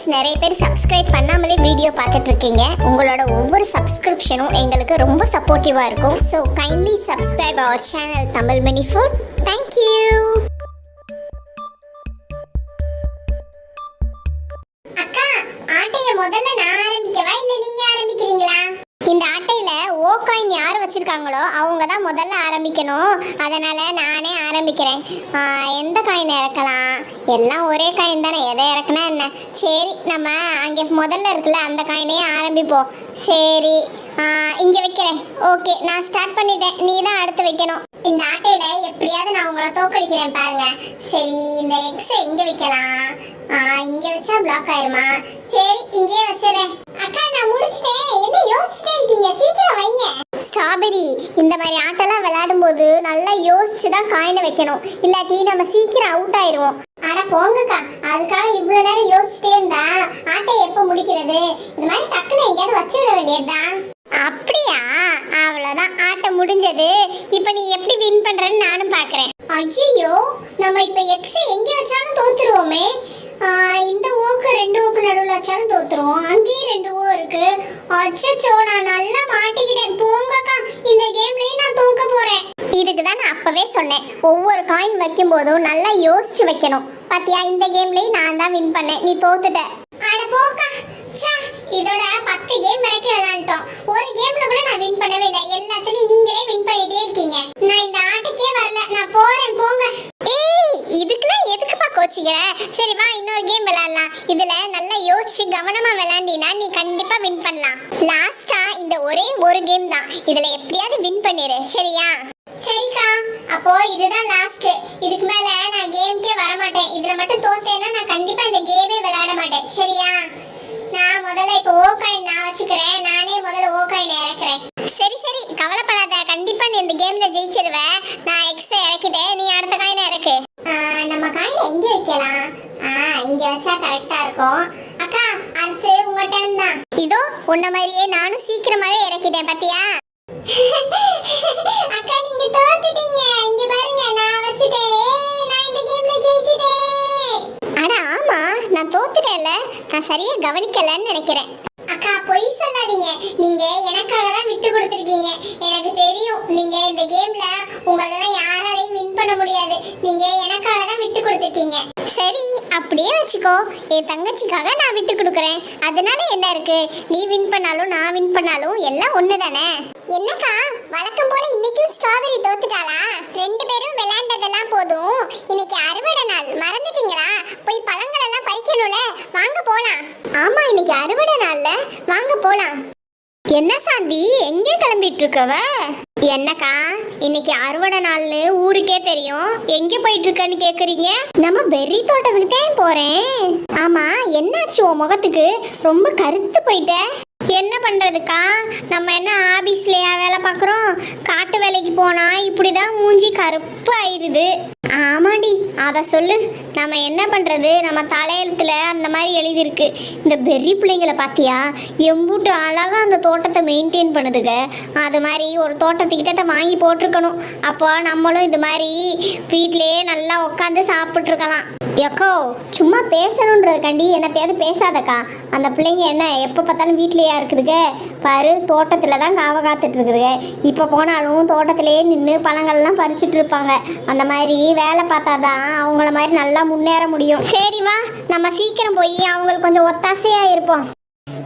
Friends, நிறைய பேர் subscribe பண்ணாமலே வீடியோ பார்த்துட்டு இருக்கீங்க. உங்களோட ஒவ்வொரு சப்ஸ்கிரிப்ஷனும் எங்களுக்கு ரொம்ப சப்போர்ட்டிவாக இருக்கும். So kindly subscribe our channel Tamil mini food. Thank you. அக்கா, ஆட்டையை முதல்ல நான் ஆரம்பிக்கவா இல்லை நீங்கள் ஆரம்பிக்கிறீங்களா? இந்த ஆட்டையில ஓ காயின் யார் வச்சிருக்காங்களோ அவங்க தான் முதல்ல ஆரம்பிக்கணும். அதனால நானே ஆரம்பிக்கிறேன். எந்த காயின் இறக்கலாம்? எல்லாம் ஒரே காயின் தானே, எதை இறக்குனா என்ன? சரி, நம்ம அங்கே முதல்ல இருக்குல்ல அந்த காயினே ஆரம்பிப்போம். சரி, இங்கே வைக்கிறேன். ஓகே, நான் ஸ்டார்ட் பண்ணிட்டேன். நீ தான் அடுத்து வைக்கணும். இந்த ஆட்டையில எப்படியாவது நான் உங்களை தோக்கடிக்கிறேன் பாருங்க. சரி, இந்த எக்ஸை இங்கே வைக்கலாம். இங்கே வச்சா பிளாக் ஆயிருமா? சரி, இங்கேயே வச்சிடறேன். அக்கா, நான் முடிச்சிட்டேன். என்ன யோசிச்சுட்டே இருக்கீங்க? சீக்கிரம் வைங்க. ஸ்ட்ராபெரி, இந்த மாதிரி ஆட்டெல்லாம் விளையாடும் போது நல்லா யோசிச்சு தான் காயினை வைக்கணும். இல்லாட்டி நம்ம சீக்கிரம் அவுட் ஆயிடுவோம். அட போங்கக்கா, அதுக்காக இவ்வளோ நேரம் யோசிச்சுட்டே இருந்தா ஆட்டை எப்போ முடிக்கிறது? இந்த மாதிரி டக்குன்னு எங்கேயாவது வச்சு விட வேண்டியதுதான். அப்படியா? அவ்வளோதான், ஆட்டை முடிஞ்சது. இப்போ நீ எப்படி வின் பண்ணுறன்னு நானும் பார்க்குறேன். ஐயோ, நம்ம இப்போ எக்ஸ் எங்கே வச்சாலும் தோத்துருவோமே. இந்த ஓக்கு 2 ஓக்கு நடுவில் வச்சாலும் தோத்துருவோம். அங்கேயும் 2 ஓ இருக்கு. அச்சோ, நான் நல்லா மாட்டிக்கிட்டேன். போங்கக்கா, இந்த கேம்லயே நான் தோக்க போறேன். இதுக்கு தான் நான் அப்பவே சொன்னேன், ஒவ்வொரு காயின் வைக்கும் போதும் நல்லா யோசிச்சு வைக்கணும். பாத்தியா, இந்த கேம்லயே நான் தான் வின் பண்ணேன், நீ தோத்துட்ட. அட போக்கா, இதோட 10 கேம் வரைக்கும் விளையாண்டோம். ஒரு கேம்ல கூட நான் வின் பண்ணவே இல்லை. எல்லாத்தையும் நீங்களே வின் பண்ணிட்டே இருக்கீங்க. நான் இந்த ஆட்டுக்கே வரல, நான் போறேன். போங்க. ஏய், இதுக்கெல்லாம் எதுக்குப்பா கோச்சிக்கிற? சரி வா, இன்னொரு கேம் விளையாடலாம். இதுல நல்லா யோசிச்சு கவனமா விளையாண்டினா நீ கண்டிப்பா வின் பண்ணலாம். லாஸ்டா இந்த ஒரே ஒரு கேம் தான், இதுல எப்படியாவது வின் பண்ணிரு, சரியா? சரிக்கா, அப்போ இதுதான் லாஸ்ட். இதுக்கு மேல நான் கேம்க்கே வர மாட்டேன். இதுல மட்டும் தோத்தேன்னா நான் கண்டிப்பா இந்த கேமே விளையாட மாட்டேன், சரியா? நான் முதல்ல இப்போ ஓ காயின் நான் வச்சுக்கிறேன். நானே முதல்ல ஓ காயின் இறக்குறேன். சரி சரி, கவலைப்படாத, கண்டிப்பா நீ இந்த கேம்ல ஜெயிச்சிருவ. நான் எக்ஸ் இறக்கிட்டேன், நீ அடுத்த காயினை இறக்கு. நம்ம காயினை எங்க வைக்கலாம்? இங்க வச்சா கரெக்டா இருக்கும். அக்கா, அடுத்து உங்க டர்ன் தான். இதோ உன்ன மாதிரியே நானும் சீக்கிரமாவே இறக்கிட்டேன், பாத்தியா? அக்கா, நீங்க தோத்துட்டீங்க. இங்க பாருங்க, நான் வச்சிட்டேன். நான் இந்த கேம்ல ஜெயிச்சிட்டேன். அட ஆமா, நான் தோத்துட்டேன்ல, நான் சரியா கவனிக்கலன்னு நினைக்கிறேன். அக்கா, பொய் சொல்லாதீங்க. நீங்க எனக்காக தான் விட்டு கொடுத்துருக்கீங்க. எனக்கு தெரியும், நீங்க இந்த கேம்ல உங்களெல்லாம் யாராலையும் வின் பண்ண முடியாது. நீங்க எனக்காக தான் விட்டு கொடுத்துருக்கீங்க. சரி, அப்படியே வச்சுக்கோ. என் தங்கச்சிக்காக நான் விட்டு கொடுக்குறேன். அதனால என்ன இருக்கு? நீ வின் பண்ணாலும் நான் வின் பண்ணாலும் எல்லாம் ஒண்ணு தானே. என்னக்கா, வழக்கம் போல இன்னைக்கும் ஸ்ட்ராபெரி தோத்துட்டாளா? 2 பேரும் விளையாண்டதெல்லாம் போதும். இன்னைக்கு அறுவடை நாள், மறந்துட்டீங்களா? போய் பழங்கள் எல்லாம் பறிக்கணும்ல, வாங்க போலாம். ஆமா, இன்னைக்கு அறுவடை நாள்ல, வாங்க போலாம். என்ன சாந்தி, எங்கே கிளம்பிட்டு இருக்கவ? என்னக்கா, இன்னைக்கு அறுவடை நாள்னு ஊருக்கே தெரியும், எங்கே போயிட்டு இருக்கன்னு கேக்குறீங்க? நம்ம பெர்ரி தோட்டத்துக்கு தான் போறேன். ஆமா, என்னாச்சு உன் முகத்துக்கு? ரொம்ப கருத்து போயிட்ட. என்ன பண்றதுக்கா, நம்ம என்ன ஆபீஸ்லயா வேலை பார்க்குறோம்? காட்டு வேலைக்கு போனா இப்படிதான் மூஞ்சி கருப்பு ஆயிடுது. ஆமாடி, அதை சொல்லு. நம்ம என்ன பண்றது, நம்ம தலையெழுத்துல அந்த மாதிரி எழுதியிருக்கு. இந்த பெர்ரி பிள்ளைங்களை பார்த்தியா, எம்பூட்டு அழகா அந்த தோட்டத்தை மெயின்டைன் பண்ணுதுங்க. அது மாதிரி ஒரு தோட்டத்துக்கிட்ட வாங்கி போட்டிருக்கணும். அப்போ நம்மளும் இது மாதிரி வீட்டிலேயே நல்லா உட்காந்து சாப்பிட்ருக்கலாம். எக்கோ, சும்மா பேசணுன்றதுக்காண்டி என்னத்தையாவது பேசாதக்கா. அந்த பிள்ளைங்க என்ன எப்போ பார்த்தாலும் வீட்லேயா இருக்குதுங்க? பாரு, தோட்டத்தில் தான் காவ காத்துட்டு இருக்குதுங்க. இப்போ போனாலும் தோட்டத்திலேயே நின்று பழங்கள்லாம் பறிச்சுட்டு இருப்பாங்க. அந்த மாதிரி வேலை பார்த்தா தான் அவங்கள மாதிரி நல்லா முன்னேற முடியும். சரி வா, நம்ம சீக்கிரம் போய் அவங்களுக்கு கொஞ்சம் ஒத்தாசையாக இருப்போம்.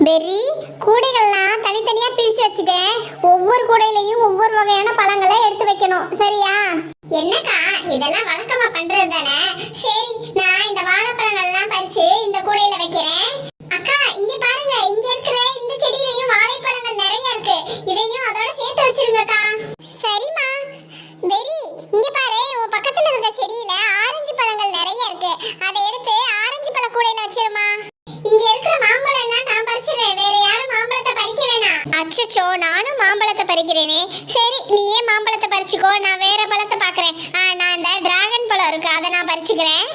பெர்ரி, கூடைகள்லாம் தனித்தனியாக பிரித்து வச்சுட்டேன். ஒவ்வொரு கூடையிலையும் ஒவ்வொரு வகையான பழங்களை எடுத்து வைக்கணும், சரியா? என்னக்கா, இதெல்லாம் வழக்கமா பண்றது தானே? சரி, நான் இந்த வாழைப்பழங்கள்லாம் பறிச்சு இந்த கூடையில வைக்கிறேன். அக்கா, இங்க பாருங்க, இங்க இருக்கிற இந்த செடியிலையும் வாழைப்பழங்கள் நிறைய இருக்கு. இதையும் அதோட சேர்த்து வச்சிருங்கக்கா. சரிம்மா. பெர்ரி, இங்க பாரு, உன் பக்கத்துல இருக்க செடியில ஆரஞ்சு பழங்கள் நிறைய இருக்கு. அதை எடுத்து ஆரஞ்சு பழ கூடையில வச்சிருமா. இங்க இருக்கிற மாம்பழம் எல்லாம் நான் பறிச்சிடுறேன். வேற யாரும் மாம்பழத்தை பறிக்க வேணாம். அச்சச்சோ, நானும் மாம்பழத்தை பறிக்கிறேனே. சரி, நீயே மாம்பழத்தை பறிச்சுக்கோ, நான் வேற பழத்தை பாக்குறேன். நான் இந்த டிராகன் பழம் இருக்கு, அதை நான் பறிச்சுக்கிறேன்.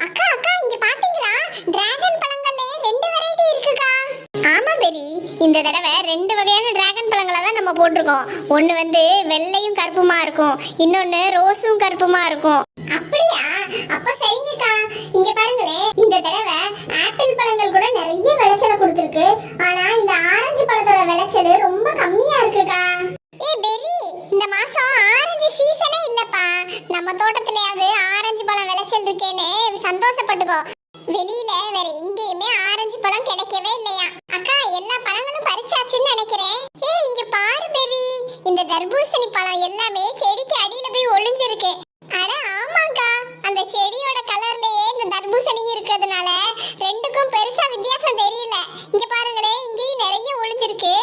அக்கா அக்கா, இங்க பாத்தீங்களா? டிராகன் பழங்கள்ல 2 வெரைட்டி இருக்குக்கா. ஆமா பெரி, இந்த தடவை 2 வகையான டிராகன் பழங்களை தான் நம்ம போட்டிருக்கோம். ஒன்னு வந்து வெள்ளையும் கருப்புமா இருக்கும், இன்னொன்னு ரோஸும் கருப்புமா இருக்கும். அப்படியா? அப்ப சரிங்கக்கா. இங்க பாருங்களே, இந்த தடவை ஆப்பிள் பழங்கள் கூட நிறைய விளைச்சலை கொடுத்துருக்கு. ஆனா இந்த ஆரஞ்சு பழத்தோட விளைச்சல் ரொம்ப கம்மியா இருக்குக்கா. பெரி, இந்த மாசம் ஆரஞ்சு சீசனே இல்லப்பா. நம்ம தோட்டத்திலயாவது ஆரஞ்சு பழம் விளைச்சல் இருக்கேன்னு சந்தோஷப்பட்டுக்கோ. வெளியில வேற எங்கேயுமே ஆரஞ்சு பழம் கிடைக்கவே இல்லையா. அக்கா, எல்லா பழங்களும் பறிச்சாச்சுன்னு நினைக்கிறேன். இங்க பாரு பெரி, இந்த தர்பூசணி பழம் எல்லாமே செடிக்கு அடியில போய் ஒளிஞ்சிருக்கு. அட ஆமாக்கா, அந்த செடியோட கலர்லயே இந்த தர்பூசணி இருக்கிறதுனால ரெண்டுக்கும் பெருசா வித்தியாசம் தெரியல. இங்க பாருங்களே, இங்கேயும் நிறைய ஒளிஞ்சிருக்கு.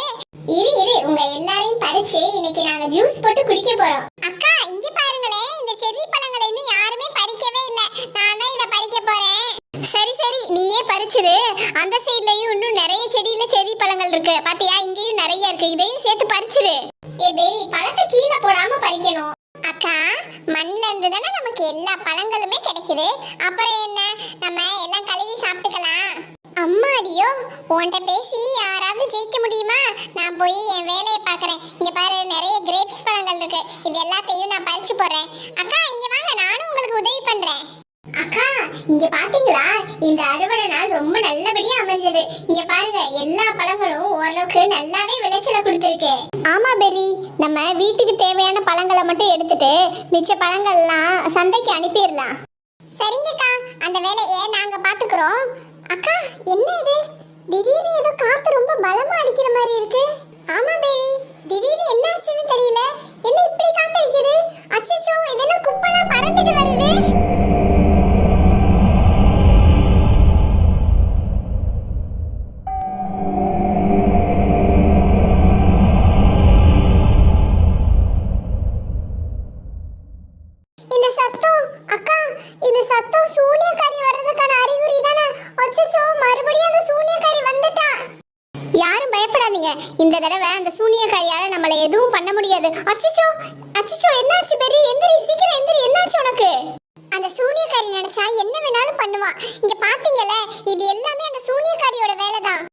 இரு உங்க எல்லாரையும் பறிச்சு இன்னைக்கு நாங்க ஜூஸ் போட்டு குடிக்க போறோம். அக்கா, இங்க பாருங்களே, இந்த செர்ரி பழங்களை இன்னும் யாருமே பறிக்கவே இல்ல. நான் தான் இத பறிக்க போறேன். சரி நீயே பறிச்சிரு. அந்த சைடுலயும் இன்னும் நிறைய செடியில செர்ரி பழங்கள் இருக்கு பாத்தியா, இங்கேயும் நிறைய இருக்கு. இதையும் சேர்த்து பறிச்சிரு. பெரி, பழத்தை கீழே போடாம பறிக்கணும். அக்கா, மண்ணுல இருந்து தானே நமக்கு எல்லா பழங்களுமே கிடைக்குது. அப்புறம் என்ன, நம்ம எல்லாம் கழுவி சாப்பிட்டுக்கலாம். அம்மாடியோ, உன்கிட்ட பேசி யாராவது ஜெயிக்க முடியுமா? நான் போய் என் வேலையை பார்க்குறேன். இங்கே பாரு, நிறைய கிரேப்ஸ் பழங்கள் இருக்கு. இது எல்லாத்தையும் நான் பறிச்சு போடுறேன். அக்கா, இங்கே வாங்க, நானும் உங்களுக்கு உதவி பண்ணுறேன். அக்கா, இங்க பாத்தீங்களா, இந்த அறுவடை நாள் ரொம்ப நல்லபடியா அமைஞ்சது. இங்க பாருங்க, எல்லா பழங்களும் ஓரளவுக்கு நல்லாவே விளைச்சல கொடுத்துருக்கு. ஆமா பெரி, நம்ம வீட்டுக்கு தேவையான பழங்களை மட்டும் எடுத்துட்டு மிச்ச பழங்கள்லாம் சந்தைக்கு அனுப்பிடலாம். சரிங்கக்கா, அந்த வேலையை நாங்க பாத்துக்கிறோம். அக்கா, என்ன இது, திடீர்னு ஏதோ காத்து ரொம்ப பலமா அடிக்கிற மாதிரி இருக்கு. ஆமா பெரி, திடீர்னு என்ன ஆச்சுன்னு தெரியல. என்ன இப்படி காத்து அடிக்குது? அச்சச்சோ, இது என்ன குப்பைலாம் பறந்துட்டு வருது? இந்த சத்தம், அக்கா, இந்த சத்தம் சூனியக்காரி வர்றதுக்கான அறிகுறி தானே? அச்சச்சோ, மறுபடியும் அந்த சூனியக்காரி வந்துட்டா. யாரும் பயப்படாதீங்க, இந்த தடவை அந்த சூனியக்காரியால நம்மள எதுவும் பண்ண முடியாது. அச்சச்சோ அச்சச்சோ, என்னாச்சு பெரி? எந்திரி, சீக்கிரம் எந்திரி. என்னாச்சு உனக்கு? அந்த சூனியக்காரி நினைச்சா என்ன வேணாலும் பண்ணுவா. இங்க பாத்தீங்கல, இது எல்லாமே அந்த சூனியக்காரியோட வேலை தான்.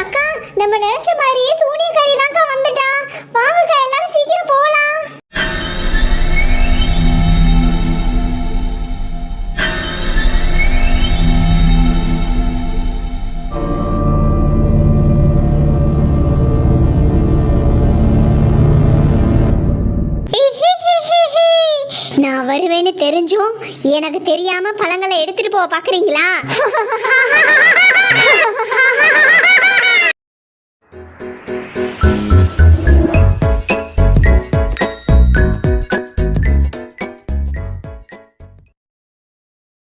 அக்கா, நம்ம நினைச்ச மாதிரியே சூனியக்காரி தான்க்கா வந்துட்டா. வாங்கக்கா, எல்லாரும் சீக்கிரம் போலாம். நான் வருவேன்னு தெரிஞ்சும் எனக்கு தெரியாம பழங்களை எடுத்துட்டு போக பாக்குறீங்களா?